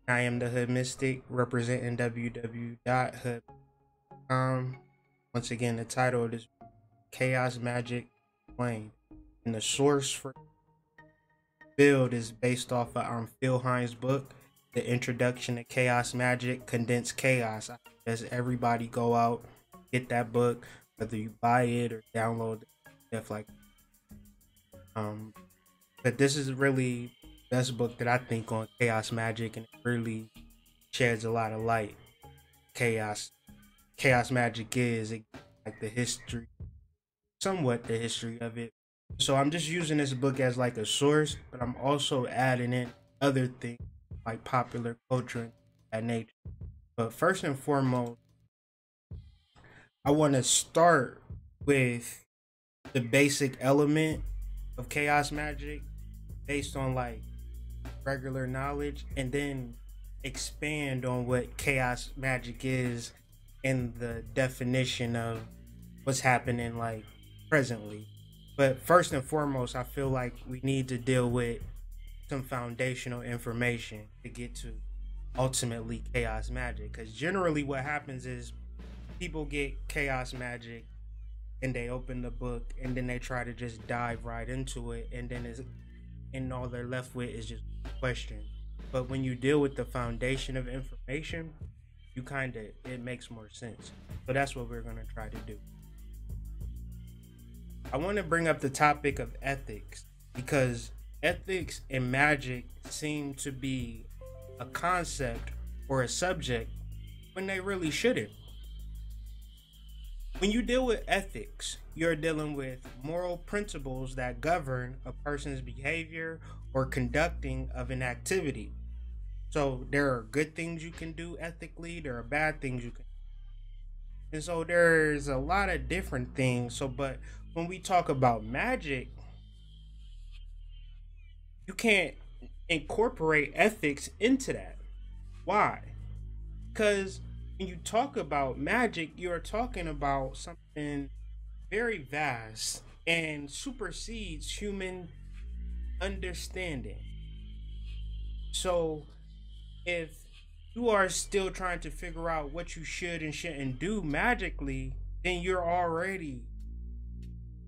I am the Hood Mystic, representing www.hood.com. Once again, the title of this Chaos Magic Explained. And the source for build is based off of Phil Hines' book, The Introduction to Chaos Magic, Condensed Chaos. I suggest everybody go out, get that book, whether you buy it or download it, stuff like that. But this is really the best book that I think on chaos magic, and it really sheds a lot of light. Chaos magic is like the history, somewhat the history of it. So I'm just using this book as like a source, but I'm also adding in other things like popular culture and that nature. But first and foremost, I want to start with the basic element of chaos magic based on like regular knowledge, and then expand on what chaos magic is and the definition of what's happening like presently. But first and foremost, I feel like we need to deal with some foundational information to get to ultimately chaos magic, because generally what happens is people get chaos magic and they open the book and then they try to just dive right into it, and all they're left with is just questions. But when you deal with the foundation of information, it makes more sense. So that's what we're going to try to do. I want to bring up the topic of ethics, because ethics and magic seem to be a concept or a subject when they really shouldn't. When you deal with ethics, you're dealing with moral principles that govern a person's behavior or conducting of an activity. So there are good things you can do ethically, there are bad things you can do. And so there's a lot of different things. But when we talk about magic, you can't incorporate ethics into that. Why? Because when you talk about magic, you're talking about something very vast and supersedes human understanding. So if you are still trying to figure out what you should and shouldn't do magically, then you're already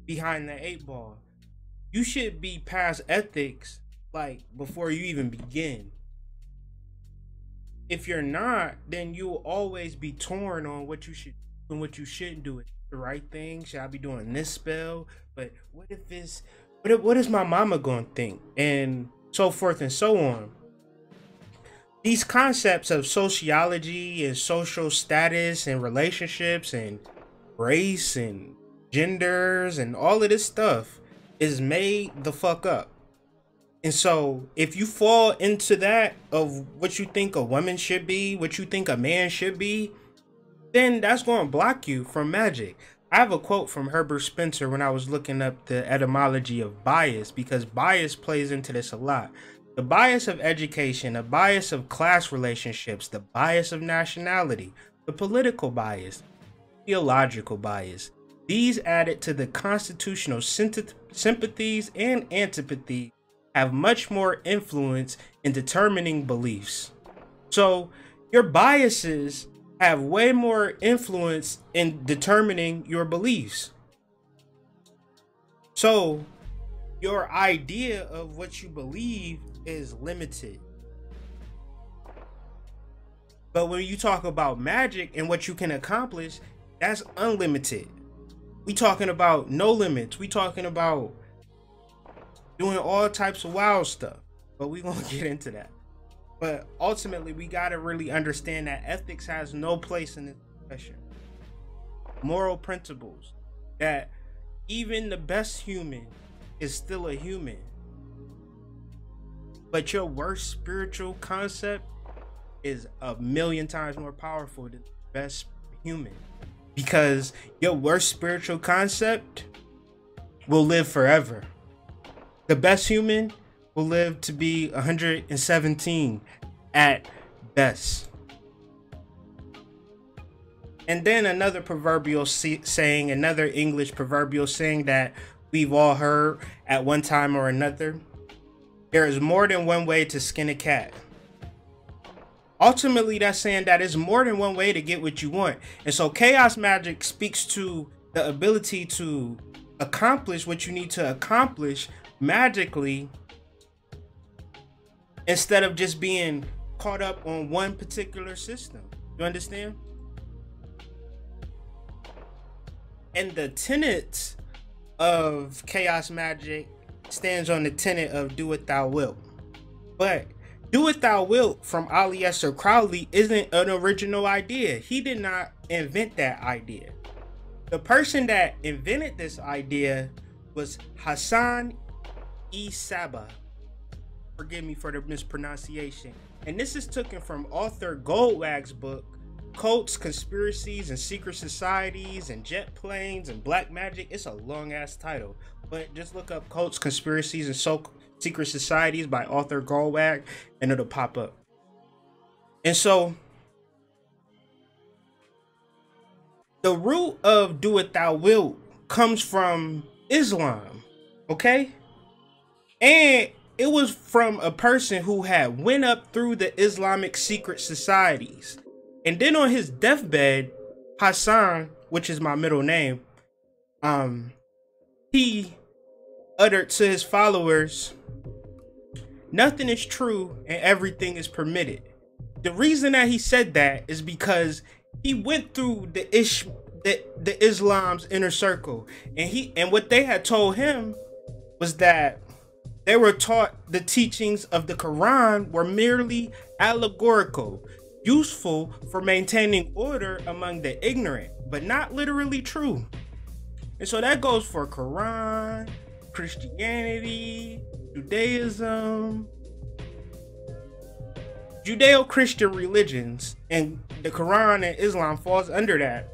behind the eight ball. You should be past ethics like before you even begin. If you're not, then you'll always be torn on what you should and what you shouldn't do. Is the right thing? Should I be doing this spell? But what is my mama gonna think? And so forth and so on. These concepts of sociology and social status and relationships and race and genders and all of this stuff is made the fuck up. And so if you fall into that of what you think a woman should be, what you think a man should be, then that's going to block you from magic. I have a quote from Herbert Spencer when I was looking up the etymology of bias, because bias plays into this a lot. The bias of education, the bias of class relationships, the bias of nationality, the political bias, theological bias. These added to the constitutional sympathies and antipathies have much more influence in determining beliefs. So your biases have way more influence in determining your beliefs. So your idea of what you believe is limited. But when you talk about magic and what you can accomplish, that's unlimited. We talking about no limits. We talking about doing all types of wild stuff, but we gonna get into that. But ultimately, we gotta really understand that ethics has no place in this discussion. Moral principles, that even the best human is still a human. But your worst spiritual concept is a million times more powerful than the best human, because your worst spiritual concept will live forever. The best human will live to be 117 at best. And then another proverbial saying, another English proverbial saying that we've all heard at one time or another: there is more than one way to skin a cat. ultimately that's saying that it's more than one way to get what you want. And so chaos magic speaks to the ability to accomplish what you need to accomplish magically, instead of just being caught up on one particular system. You understand? And the tenets of chaos magic stands on the tenet of do what thou wilt. But do what thou wilt from Aleister Crowley isn't an original idea. He did not invent that idea. The person that invented this idea was Hassan E. Saba. Forgive me for the mispronunciation. And this is taken from author Goldwag's book, Cults, Conspiracies, and Secret Societies, and Jet Planes, and Black Magic. It's a long ass title, but just look up Cults, Conspiracies, and Secret Societies by author Goldwag, and it'll pop up. And so the root of do what thou wilt comes from Islam, okay? And it was from a person who had went up through the Islamic secret societies. And then on his deathbed, Hassan, which is my middle name, he uttered to his followers, nothing is true and everything is permitted. The reason that he said that is because he went through the Islam's inner circle, and what they had told him was that they were taught the teachings of the Quran were merely allegorical, useful for maintaining order among the ignorant, but not literally true. And so that goes for Quran, Christianity, Judaism, Judeo-Christian religions, and the Quran and Islam falls under that,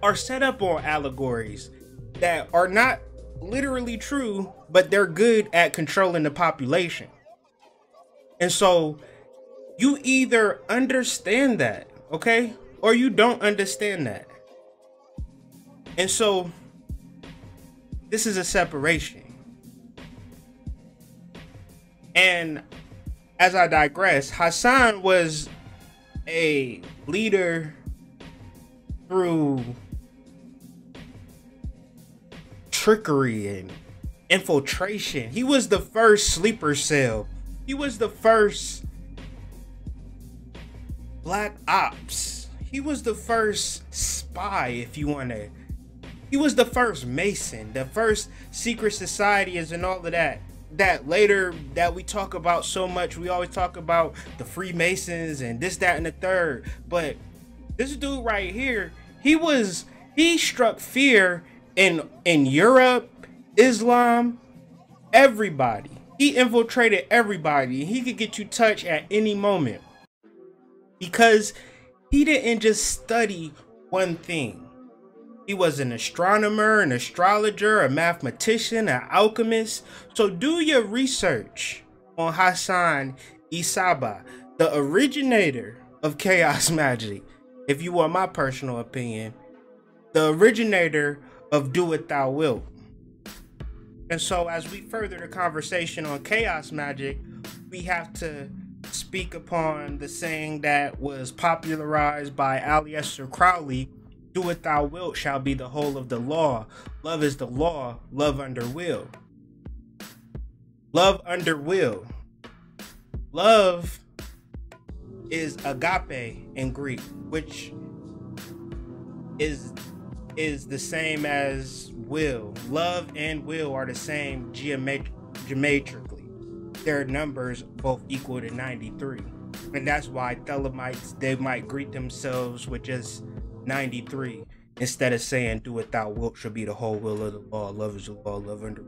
are set up on allegories that are not literally true, but they're good at controlling the population. And so you either understand that, okay, or you don't understand that. And so this is a separation. And as I digress, Hassan was a leader through trickery and infiltration. He was the first sleeper cell. He was the first black ops. He was the first spy, if you want to. He was the first Mason, the first secret societies and all of that. That later that we talk about so much, we always talk about the Freemasons and this, that, and the third. But this dude right here, he struck fear in Europe, Islam, everybody. He infiltrated everybody. He could get you touched at any moment because he didn't just study one thing. He was an astronomer, an astrologer, a mathematician, an alchemist. So do your research on Hassan E. Saba, the originator of chaos magic. If you want my personal opinion, the originator of do what thou wilt. And so as we further the conversation on chaos magic, we have to speak upon the saying that was popularized by Aleister Crowley: do what thou wilt shall be the whole of the law. Love is the law, love under will. Love under will. Love is agape in Greek, which is the same as will. Love and will are the same geometrically. Their numbers both equal to 93. And that's why Thelemites, they might greet themselves with just 93 instead of saying do what thou wilt shall be the whole will of the law. Love is the law, love under.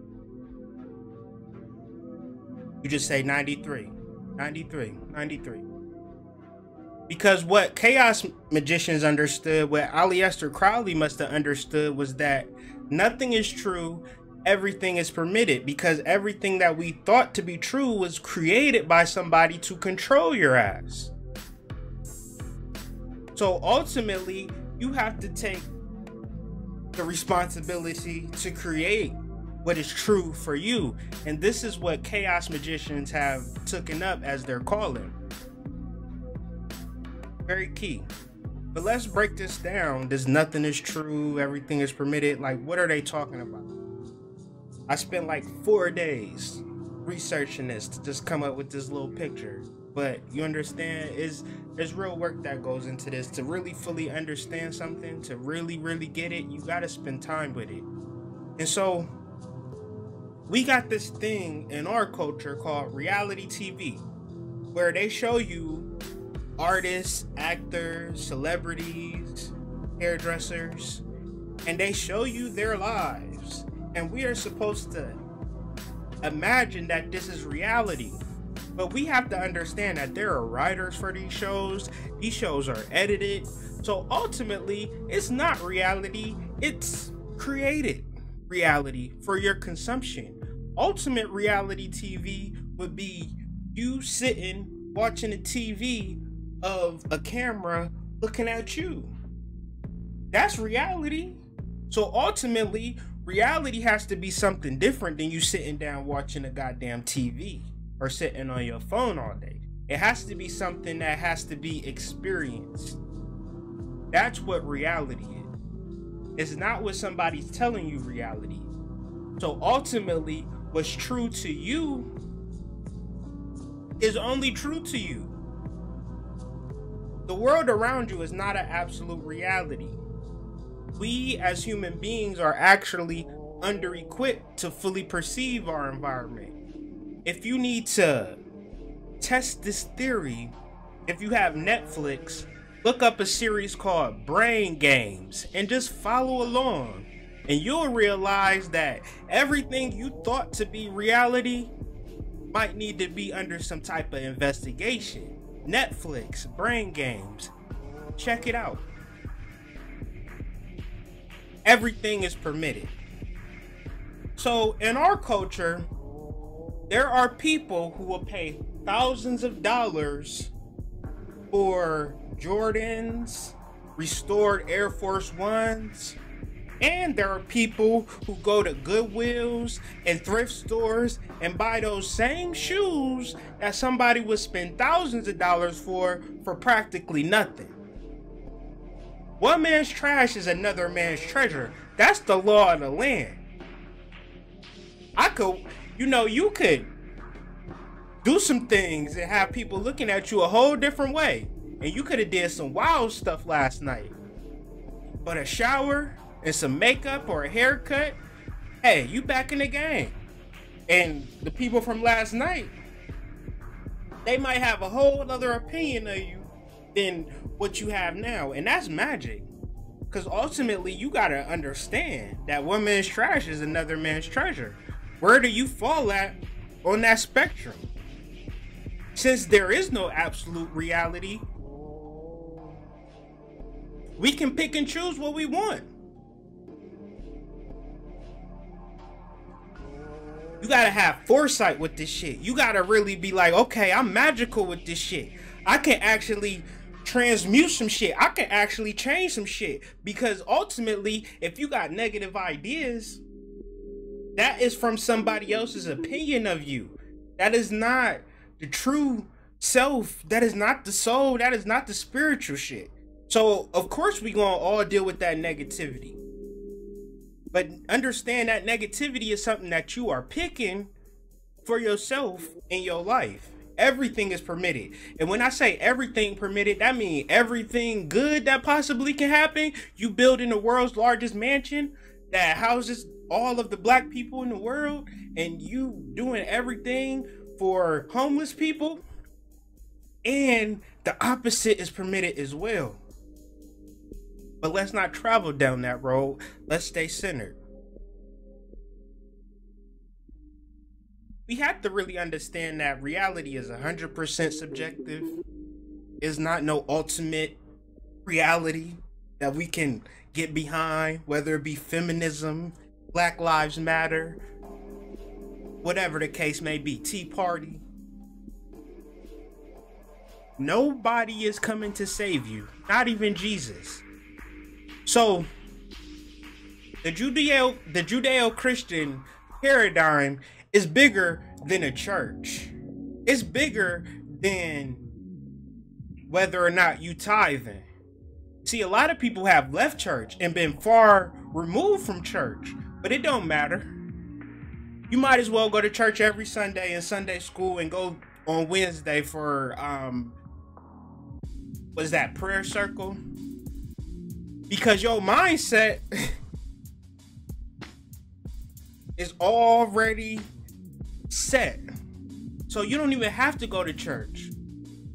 You just say 93. 93. 93. Because what chaos magicians understood, what Aleister Crowley must have understood, was that nothing is true, everything is permitted, because everything that we thought to be true was created by somebody to control your ass. So ultimately, you have to take the responsibility to create what is true for you. And this is what chaos magicians have taken up as their calling. Very key. But let's break this down. This nothing is true, everything is permitted. Like, what are they talking about? I spent like 4 days researching this to just come up with this little picture. But you understand, there's real work that goes into this. To really fully understand something, to really get it, you gotta spend time with it. And so we got this thing in our culture called reality TV, where they show you artists, actors, celebrities, hairdressers, and they show you their lives. And we are supposed to imagine that this is reality. But we have to understand that there are writers for these shows. These shows are edited. So ultimately, it's not reality. It's created reality for your consumption. Ultimate reality TV would be you sitting watching a TV of a camera looking at you. That's reality. So ultimately, reality has to be something different than you sitting down watching a goddamn TV or sitting on your phone all day. It has to be something that has to be experienced. That's what reality is. It's not what somebody's telling you reality. So ultimately, what's true to you is only true to you. The world around you is not an absolute reality. We as human beings are actually under-equipped to fully perceive our environment. If you need to test this theory, if you have Netflix, look up a series called Brain Games and just follow along. And you'll realize that everything you thought to be reality might need to be under some type of investigation. Netflix, Brain Games, check it out. Everything is permitted. So in our culture, there are people who will pay thousands of dollars for Jordans, restored Air Force Ones, and there are people who go to Goodwills and thrift stores and buy those same shoes that somebody would spend thousands of dollars for practically nothing. One man's trash is another man's treasure. That's the law of the land. You could do some things and have people looking at you a whole different way. And you could have did some wild stuff last night. But a shower and some makeup or a haircut, hey, you back in the game. And the people from last night, they might have a whole other opinion of you than what you have now. And that's magic. Because ultimately, you got to understand that one man's trash is another man's treasure. Where do you fall at on that spectrum? Since there is no absolute reality, we can pick and choose what we want. You gotta have foresight with this shit. You gotta really be like, okay, I'm magical with this shit. I can actually transmute some shit. I can actually change some shit. Because ultimately, if you got negative ideas, that is from somebody else's opinion of you. That is not the true self. That is not the soul. That is not the spiritual shit. So, of course, we gonna all deal with that negativity. But understand that negativity is something that you are picking for yourself in your life. Everything is permitted. And when I say everything permitted, that means everything good that possibly can happen. You building the world's largest mansion that houses all of the black people in the world, and you doing everything for homeless people. And the opposite is permitted as well. But let's not travel down that road. Let's stay centered. We have to really understand that reality is 100% subjective. It's not no ultimate reality that we can get behind, whether it be feminism, Black Lives Matter, whatever the case may be, Tea Party. Nobody is coming to save you, not even Jesus. So the Judeo-Christian paradigm is bigger than a church. It's bigger than whether or not you tithing. See, a lot of people have left church and been far removed from church, but it don't matter. You might as well go to church every Sunday and Sunday school and go on Wednesday for was that prayer circle? Because your mindset is already set. So you don't even have to go to church.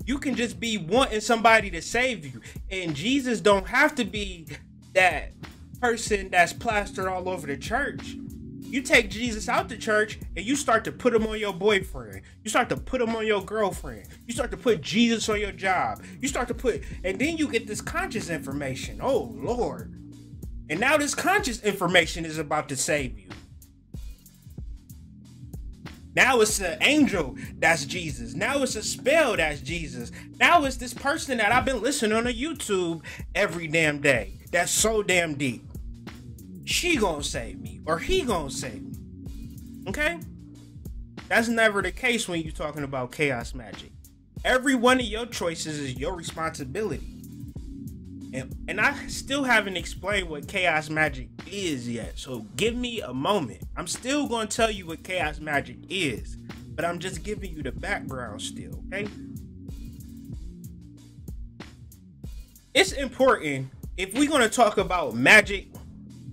You can just be wanting somebody to save you. And Jesus don't have to be that person that's plastered all over the church. You take Jesus out the church and you start to put him on your boyfriend. You start to put him on your girlfriend. You start to put Jesus on your job. You start to put, and then you get this conscious information. Oh, Lord. And now this conscious information is about to save you. Now it's an angel that's Jesus. Now it's a spell that's Jesus. Now it's this person that I've been listening on YouTube every damn day. That's so damn deep. She gonna save me, or he gonna save me. Okay? That's never the case when you're talking about chaos magic. Every one of your choices is your responsibility. And I still haven't explained what chaos magic is yet. So give me a moment. I'm still gonna tell you what chaos magic is, but I'm just giving you the background still, okay? It's important, if we're gonna talk about magic,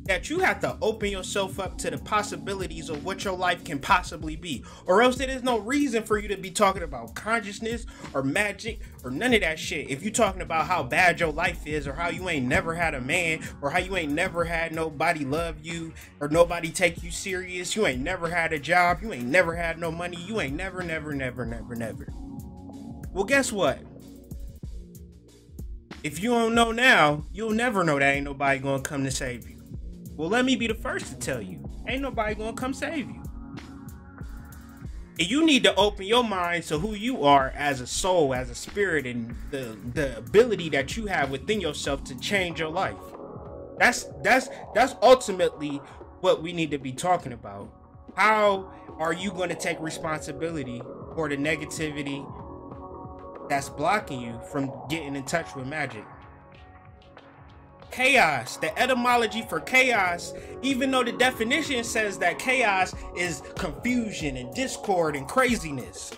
that you have to open yourself up to the possibilities of what your life can possibly be, or else there is no reason for you to be talking about consciousness or magic or none of that shit. If you're talking about how bad your life is, or how you ain't never had a man, or how you ain't never had nobody love you, or nobody take you serious, you ain't never had a job, you ain't never had no money, you ain't never. Well, guess what? If you don't know now, you'll never know that ain't nobody gonna come to save you. Well, let me be the first to tell you, ain't nobody gonna come save you. And you need to open your mind to who you are as a soul, as a spirit, and the ability that you have within yourself to change your life. That's ultimately what we need to be talking about. How are you going to take responsibility for the negativity that's blocking you from getting in touch with magic? Chaos, the etymology for chaos, even though the definition says that chaos is confusion and discord and craziness,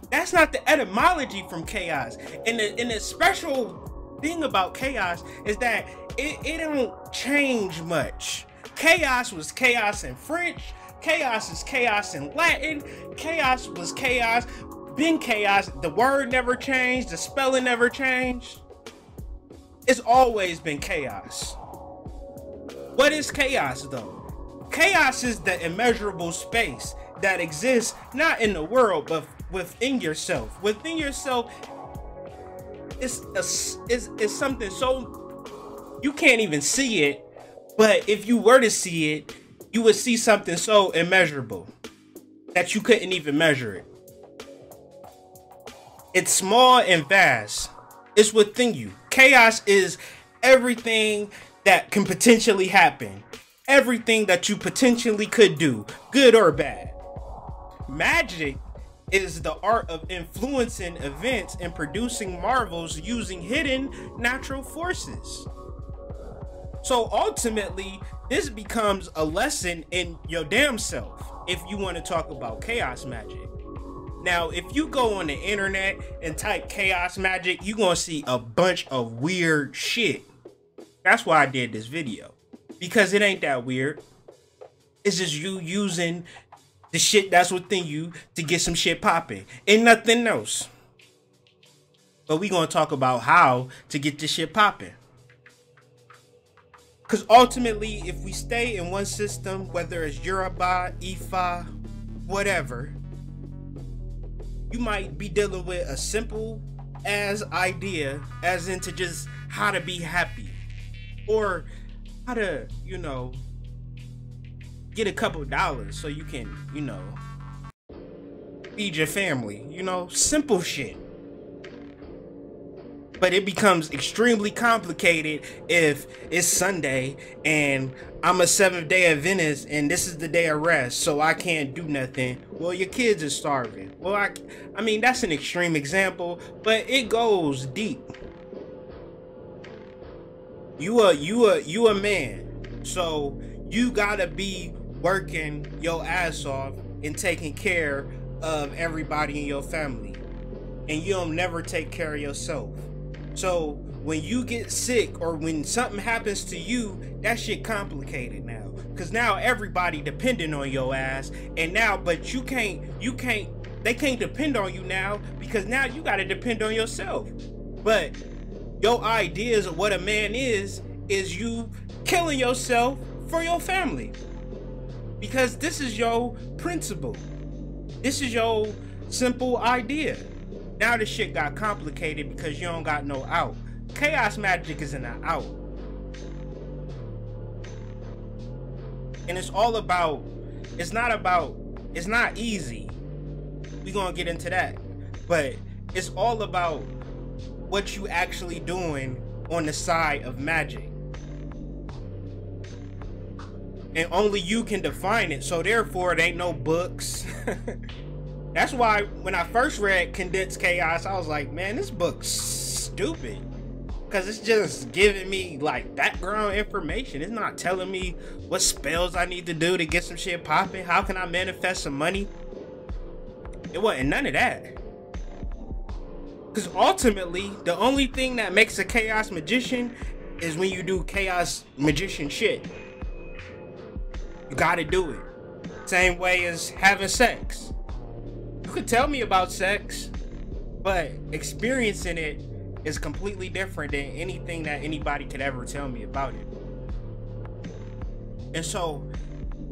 that's not the etymology from chaos. And the special thing about chaos is that it don't change much. Chaos was chaos in French, chaos is chaos in Latin, chaos was chaos, been chaos, the word never changed, the spelling never changed. It's always been chaos. What is chaos though? Chaos is the immeasurable space that exists not in the world, but within yourself. Within yourself is something so you can't even see it, but if you were to see it, you would see something so immeasurable that you couldn't even measure it. It's small and vast. It's within you. Chaos is everything that can potentially happen. Everything that you potentially could do, good or bad. Magic is the art of influencing events and producing marvels using hidden natural forces. So ultimately, this becomes a lesson in your damn self if you want to talk about chaos magic. Now, if you go on the internet and type chaos magic, you're going to see a bunch of weird shit. That's why I did this video. Because it ain't that weird. It's just you using the shit that's within you to get some shit popping. And nothing else. But we going to talk about how to get this shit popping. Because ultimately, if we stay in one system, whether it's Yoruba, Ifa, whatever, you might be dealing with a simple as idea, as into just how to be happy, or how to, you know, get a couple dollars so you can, you know, feed your family, you know, simple shit. But it becomes extremely complicated if it's Sunday and I'm a Seventh-day Adventist and this is the day of rest, so I can't do nothing. Well, your kids are starving. Well, I mean, that's an extreme example, but it goes deep. You a man, so you gotta be working your ass off and taking care of everybody in your family, and you'll never take care of yourself. So when you get sick or when something happens to you, that shit complicated now, because now everybody depending on your ass, and now but they can't depend on you now, because now you got to depend on yourself. But your ideas of what a man is you killing yourself for your family, because this is your principle, this is your simple idea. Now the shit got complicated because you don't got no out. Chaos Magic is in an out. And it's all about, it's not easy. We're gonna get into that. But it's all about what you actually doing on the side of magic. And only you can define it. So therefore it ain't no books. That's why when I first read Condensed Chaos, I was like, man, this book's stupid. Because it's just giving me like background information. It's not telling me what spells I need to do to get some shit popping. How can I manifest some money? It wasn't none of that. Because ultimately, the only thing that makes a chaos magician is when you do chaos magician shit. You gotta do it. Same way as having sex. You could tell me about sex, but experiencing it is completely different than anything that anybody could ever tell me about it. And so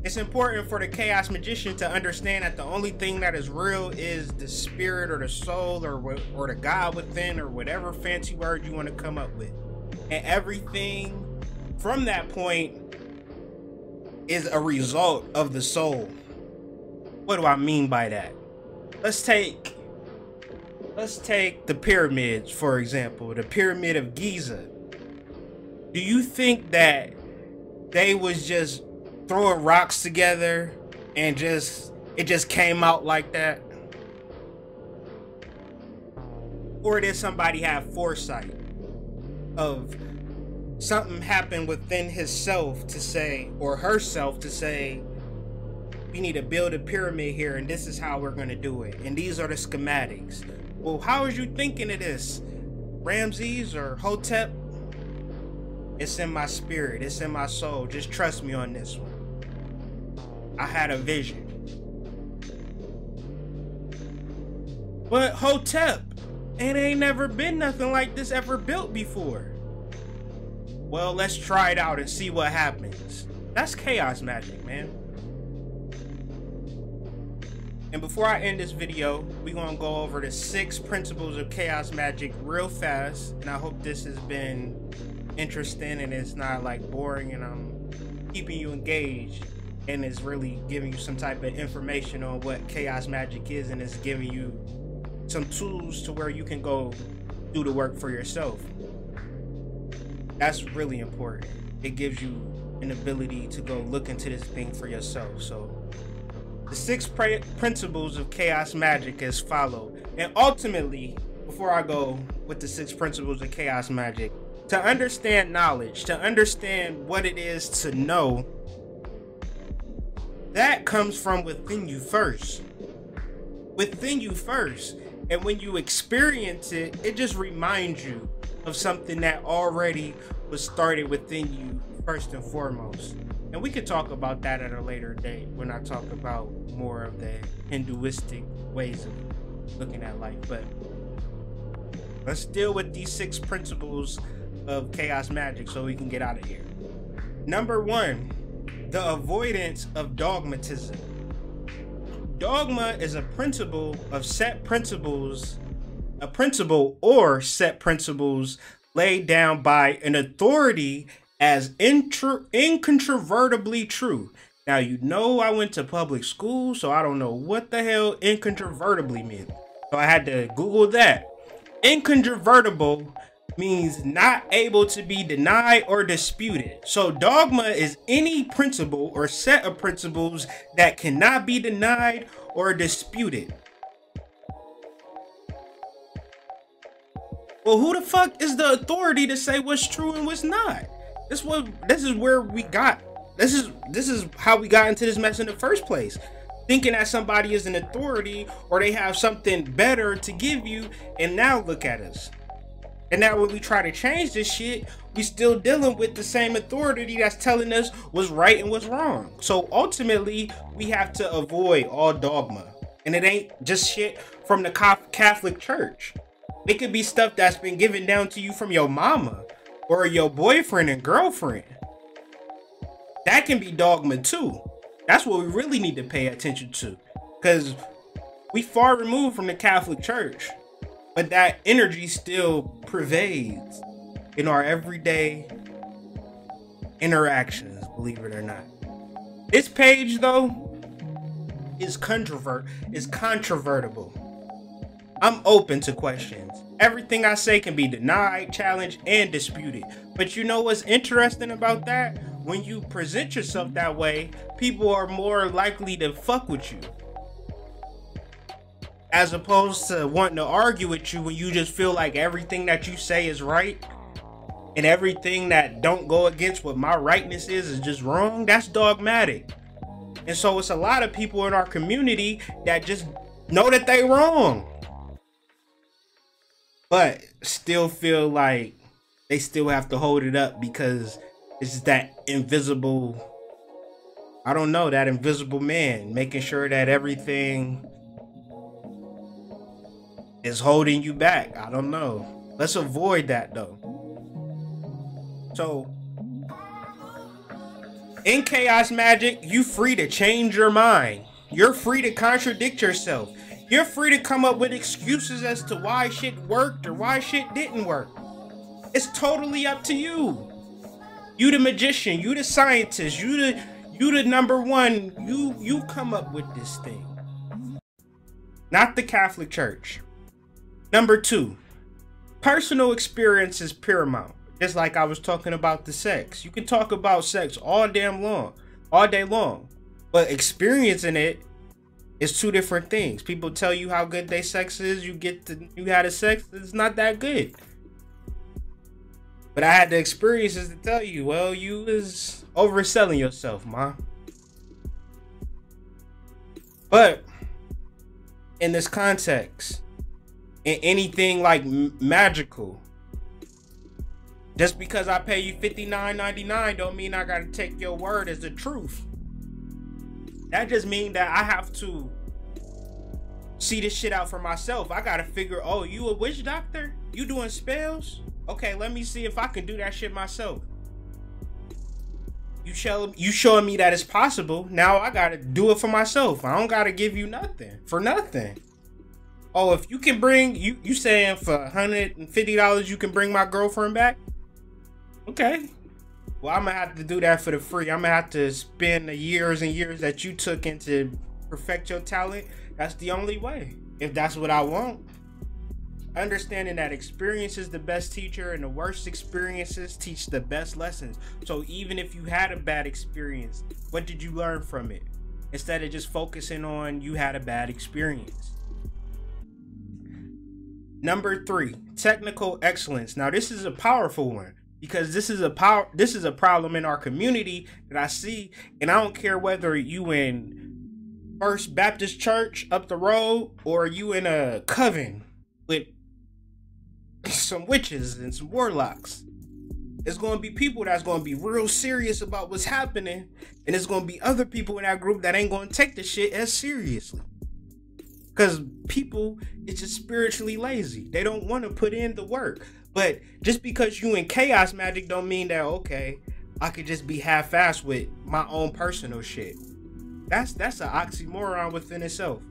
it's important for the chaos magician to understand that the only thing that is real is the spirit or the soul or the God within, or whatever fancy word you want to come up with. And everything from that point is a result of the soul. What do I mean by that? Let's take the pyramids, for example, the Pyramid of Giza. Do you think that they was just throwing rocks together and it just came out like that? Or did somebody have foresight of something happened within himself to say, or herself to say, we need to build a pyramid here and this is how we're going to do it, and these are the schematics? Well, how is you thinking of this, Ramses or Hotep? It's in my spirit, it's in my soul. Just trust me on this one. I had a vision. But Hotep, it ain't never been nothing like this ever built before. Well, let's try it out and see what happens. That's chaos magic, man. And before I end this video, we're gonna go over the 6 principles of chaos magic real fast. And I hope this has been interesting and it's not like boring, and I'm keeping you engaged, and it's really giving you some type of information on what chaos magic is, and it's giving you some tools to where you can go do the work for yourself. That's really important. It gives you an ability to go look into this thing for yourself. So the 6 principles of chaos magic as followed. And ultimately, before I go with the 6 principles of chaos magic, to understand knowledge, to understand what it is to know, that comes from within you first. Within you first. And when you experience it, it just reminds you of something that already was started within you first and foremost. And we could talk about that at a later date when I talk about more of the Hinduistic ways of looking at life. But let's deal with these 6 principles of chaos magic so we can get out of here. Number 1, the avoidance of dogmatism. Dogma is a principle of set principles, a principle or set principles laid down by an authority as incontrovertibly true. Now, you know, I went to public school, so I don't know what the hell incontrovertibly meant. So I had to Google that. Incontrovertible means not able to be denied or disputed. So dogma is any principle or set of principles that cannot be denied or disputed. Well, who the fuck is the authority to say what's true and what's not? This is where we got. This is how we got into this mess in the first place. Thinking that somebody is an authority or they have something better to give you, and now look at us. And now when we try to change this shit, we still dealing with the same authority that's telling us what's right and what's wrong. So ultimately, we have to avoid all dogma. And it ain't just shit from the Catholic Church. It could be stuff that's been given down to you from your mama or your boyfriend and girlfriend. That can be dogma too. That's what we really need to pay attention to, because we far removed from the Catholic Church, but that energy still pervades in our everyday interactions, believe it or not. This page though is controvertible. I'm open to questions. Everything I say can be denied, challenged, and disputed. But you know what's interesting about that? When you present yourself that way, people are more likely to fuck with you, as opposed to wanting to argue with you when you just feel like everything that you say is right and everything that don't go against what my rightness is just wrong. That's dogmatic. And so it's a lot of people in our community that just know that they wrong, but still feel like they still have to hold it up because it's that invisible, I don't know, that invisible man making sure that everything is holding you back. I don't know. Let's avoid that though. So in Chaos Magic, you free to change your mind. You're free to contradict yourself. You're free to come up with excuses as to why shit worked or why shit didn't work. It's totally up to you. You the magician, you the scientist, you the number one. You come up with this thing. Not the Catholic Church. Number 2, personal experience is paramount. Just like I was talking about the sex. You can talk about sex all day long, but experiencing it is 2 different things. People tell you how good their sex is, you had a sex, it's not that good. But I had the experiences to tell you, well, you was overselling yourself, ma. But in this context, in anything like magical, just because I pay you $59.99 don't mean I gotta take your word as the truth. That just means that I have to see this shit out for myself. I gotta figure, oh, you a witch doctor? You doing spells? Okay, let me see if I can do that shit myself. You showing me that it's possible. Now I gotta do it for myself. I don't gotta give you nothing for nothing. Oh, if you can bring, you saying for $150 you can bring my girlfriend back? Okay. Well, I'm gonna have to do that for the free. I'm gonna have to spend the years and years that you took into perfect your talent. That's the only way, if that's what I want. Understanding that experience is the best teacher and the worst experiences teach the best lessons. So even if you had a bad experience, what did you learn from it? Instead of just focusing on you had a bad experience. Number 3, technical excellence. Now this is a powerful one, because this is a problem in our community that I see, and I don't care whether you in First Baptist Church up the road or you in a coven with some witches and some warlocks. It's going to be people that's going to be real serious about what's happening, and it's going to be other people in that group that ain't going to take the shit as seriously. Because people is just spiritually lazy. They don't want to put in the work. But just because you in chaos magic don't mean that, okay, I could just be half-assed with my own personal shit. That's an oxymoron within itself.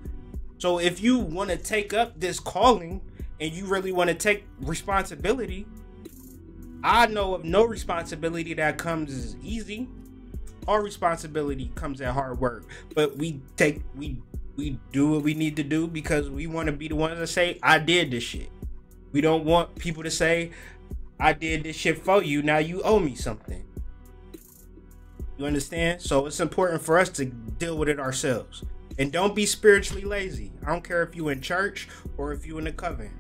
So if you want to take up this calling and you really want to take responsibility, I know of no responsibility that comes as easy. All responsibility comes at hard work. But we do what we need to do because we want to be the ones that say, I did this shit. We don't want people to say, I did this shit for you. Now you owe me something. You understand? So it's important for us to deal with it ourselves. And don't be spiritually lazy. I don't care if you in church or if you in the coven.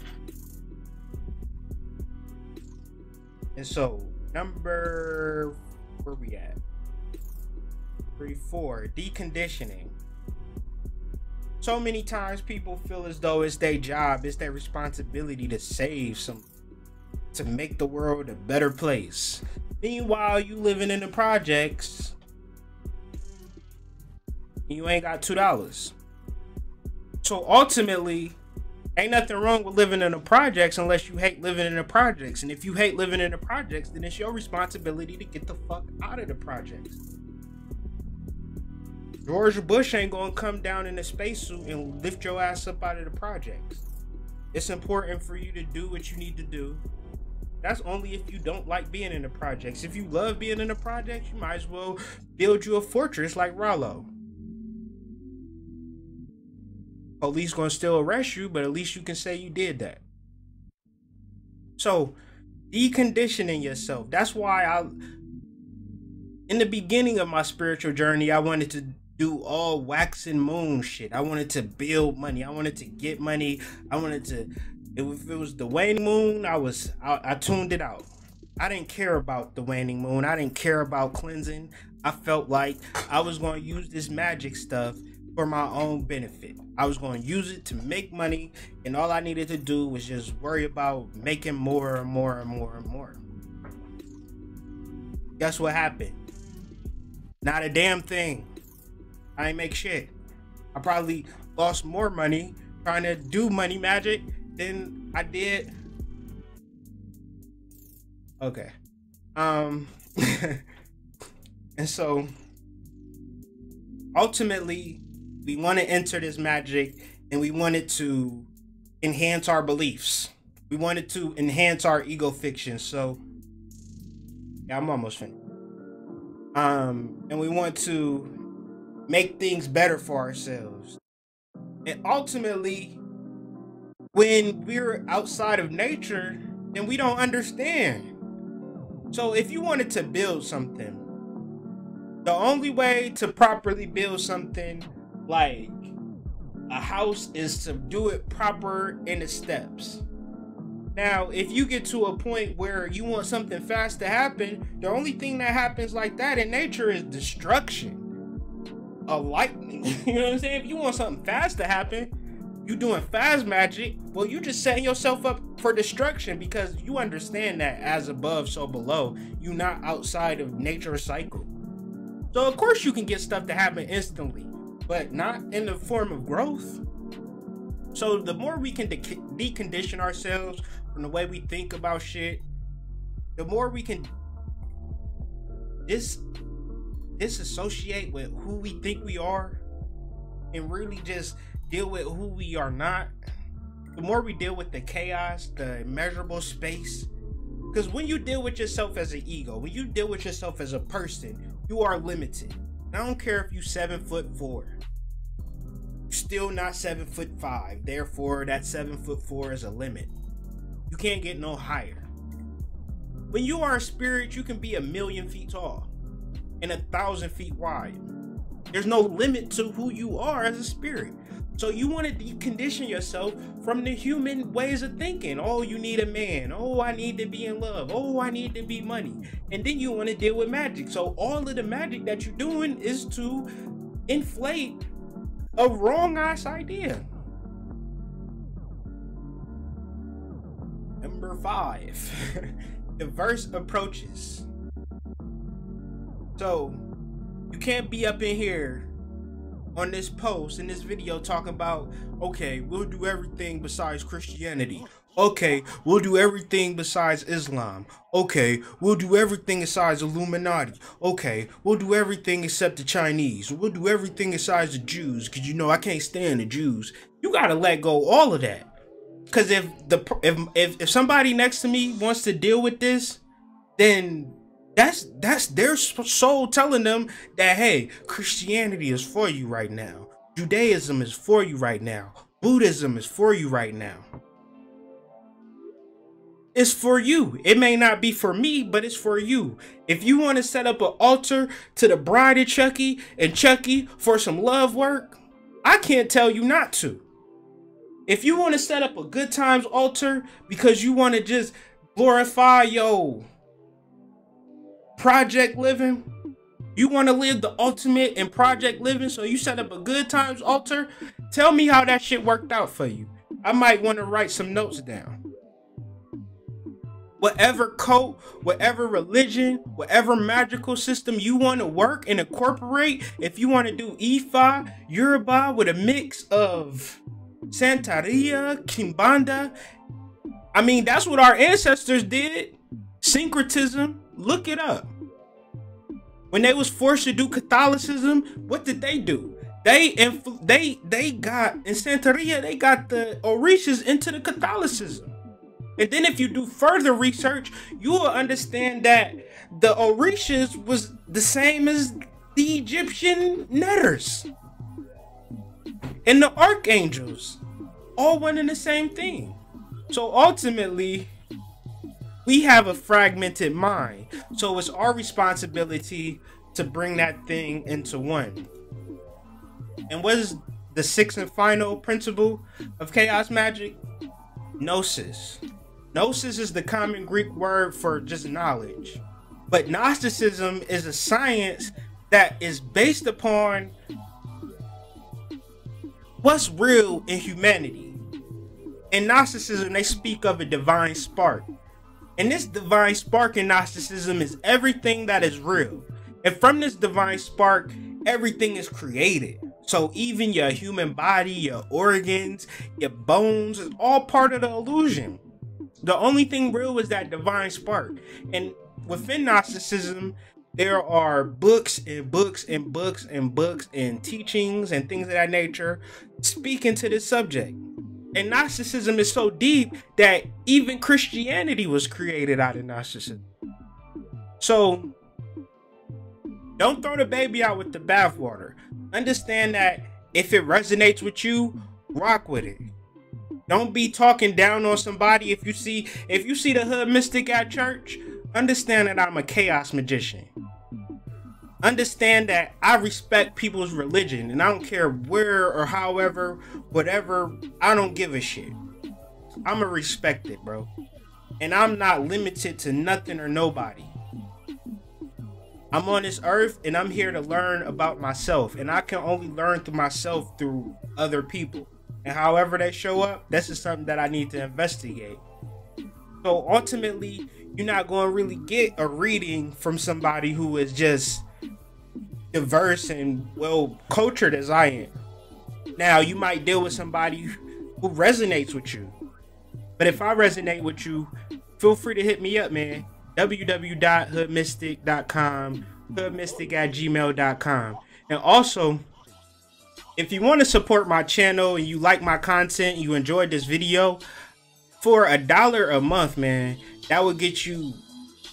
And so, number, where we at? 4, deconditioning. So many times people feel as though it's their job, it's their responsibility to save some, to make the world a better place. Meanwhile, you living in the projects, and you ain't got $2. So ultimately, ain't nothing wrong with living in the projects unless you hate living in the projects. And if you hate living in the projects, then it's your responsibility to get the fuck out of the projects. George Bush ain't gonna come down in a spacesuit and lift your ass up out of the projects. It's important for you to do what you need to do. That's only if you don't like being in the projects. If you love being in the projects, you might as well build you a fortress like Rollo. Police gonna still arrest you, but at least you can say you did that. So, deconditioning yourself. That's why in the beginning of my spiritual journey, I wanted to do all wax and moon shit. I wanted to build money. I wanted to get money. I wanted to, if it was the waning moon, I tuned it out. I didn't care about the waning moon. I didn't care about cleansing. I felt like I was going to use this magic stuff for my own benefit. I was going to use it to make money, and all I needed to do was just worry about making more and more and more and more. Guess what happened? Not a damn thing. I ain't make shit. I probably lost more money trying to do money magic than I did. Okay. And so ultimately we want to enter this magic and we wanted to enhance our beliefs. We wanted to enhance our ego fiction. So yeah, I'm almost finished. And we want to make things better for ourselves. And ultimately, when we're outside of nature, then we don't understand. So if you wanted to build something, the only way to properly build something like a house is to do it proper in the steps. Now, if you get to a point where you want something fast to happen, the only thing that happens like that in nature is destruction. A lightning. You know what I'm saying? If you want something fast to happen, you doing fast magic, well, you just setting yourself up for destruction, because you understand that as above, so below. You're not outside of nature's cycle. So of course you can get stuff to happen instantly, but not in the form of growth. So the more we can decondition ourselves from the way we think about shit, the more we can disassociate with who we think we are and really just deal with who we are not. The more we deal with the chaos, the immeasurable space, because when you deal with yourself as an ego, when you deal with yourself as a person, you are limited. I don't care if you 7'4", you're still not 7'5". Therefore, that 7'4" is a limit. You can't get no higher. When you are a spirit, you can be 1,000,000 feet tall and 1,000 feet wide. There's no limit to who you are as a spirit. So you want to decondition yourself from the human ways of thinking. Oh, you need a man. Oh, I need to be in love. Oh, I need to be money. And then you want to deal with magic. So all of the magic that you're doing is to inflate a wrong ass idea. Number 5, diverse approaches. So you can't be up in here on this post, in this video, talking about, okay, we'll do everything besides Christianity. Okay, we'll do everything besides Islam. Okay, we'll do everything besides Illuminati. Okay, we'll do everything except the Chinese. We'll do everything besides the Jews, because you know I can't stand the Jews. You gotta let go all of that. Because if somebody next to me wants to deal with this, then that's their soul telling them that, hey, Christianity is for you right now. Judaism is for you right now. Buddhism is for you right now. it's for you. It may not be for me, but it's for you. If you want to set up an altar to the bride of Chucky and Chucky for some love work, I can't tell you not to. If you want to set up a good times altar because you want to just glorify your project living, you want to live the ultimate in project living, so you set up a good times altar, tell me how that shit worked out for you. I might want to write some notes down. Whatever cult, whatever religion, whatever magical system you want to work and incorporate, if you want to do Ifa, Yoruba with a mix of Santeria, Kimbanda, I mean, that's what our ancestors did. Syncretism, look it up. When they was forced to do Catholicism, what did they do? They got, in Santeria, they got the Orishas into the Catholicism. And then if you do further research, you will understand that the Orishas was the same as the Egyptian Netters and the archangels, all one and the same thing. So ultimately, we have a fragmented mind. So it's our responsibility to bring that thing into one. And what is the sixth and final principle of chaos magic? Gnosis. Gnosis is the common Greek word for just knowledge. But Gnosticism is a science that is based upon what's real in humanity. In Gnosticism, they speak of a divine spark. And this divine spark in Gnosticism is everything that is real. And from this divine spark, everything is created. So even your human body, your organs, your bones is all part of the illusion. The only thing real is that divine spark. And within Gnosticism, there are books and books and books and books and teachings and things of that nature speaking to this subject. And Gnosticism is so deep that even Christianity was created out of Gnosticism. So don't throw the baby out with the bathwater. Understand that if it resonates with you, rock with it. Don't be talking down on somebody. If you see the hood mystic at church, understand that I'm a chaos magician. Understand that I respect people's religion, and I don't care where or however, whatever, I don't give a shit. I'ma respect it, bro. And I'm not limited to nothing or nobody. I'm on this earth and I'm here to learn about myself, and I can only learn through myself through other people. And however they show up, this is something that I need to investigate. So ultimately, you're not going to really get a reading from somebody who is just diverse and well cultured as I am. Now, you might deal with somebody who resonates with you. But if I resonate with you, feel free to hit me up, man. www.hoodmystic.com, hoodmystic@gmail.com. And also, if you want to support my channel and you like my content, you enjoyed this video, for $1 a month, man, that would get you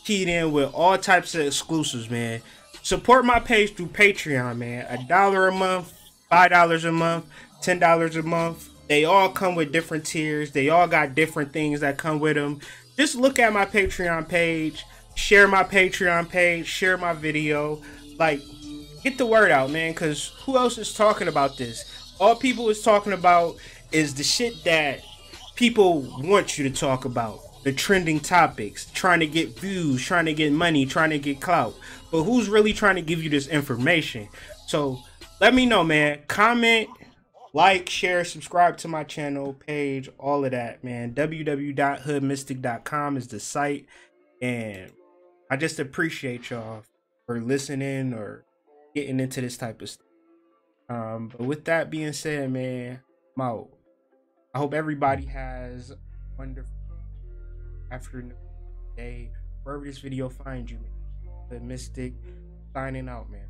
keyed in with all types of exclusives, man. Support my page through Patreon, man. $1 a month, $5 a month, $10 a month. They all come with different tiers. They all got different things that come with them. Just look at my Patreon page, share my Patreon page, share my video. Like, get the word out, man, because who else is talking about this? All people is talking about is the shit that people want you to talk about. The trending topics, trying to get views, trying to get money, trying to get clout. But who's really trying to give you this information? So let me know, man. Comment, like, share, subscribe to my channel page, all of that, man. www.hoodmystic.com is the site. And I just appreciate y'all for listening or getting into this type of stuff. But with that being said, man, I'm out. I hope everybody has a wonderful afternoon, day, wherever this video finds you, man. The Mystic signing out, man.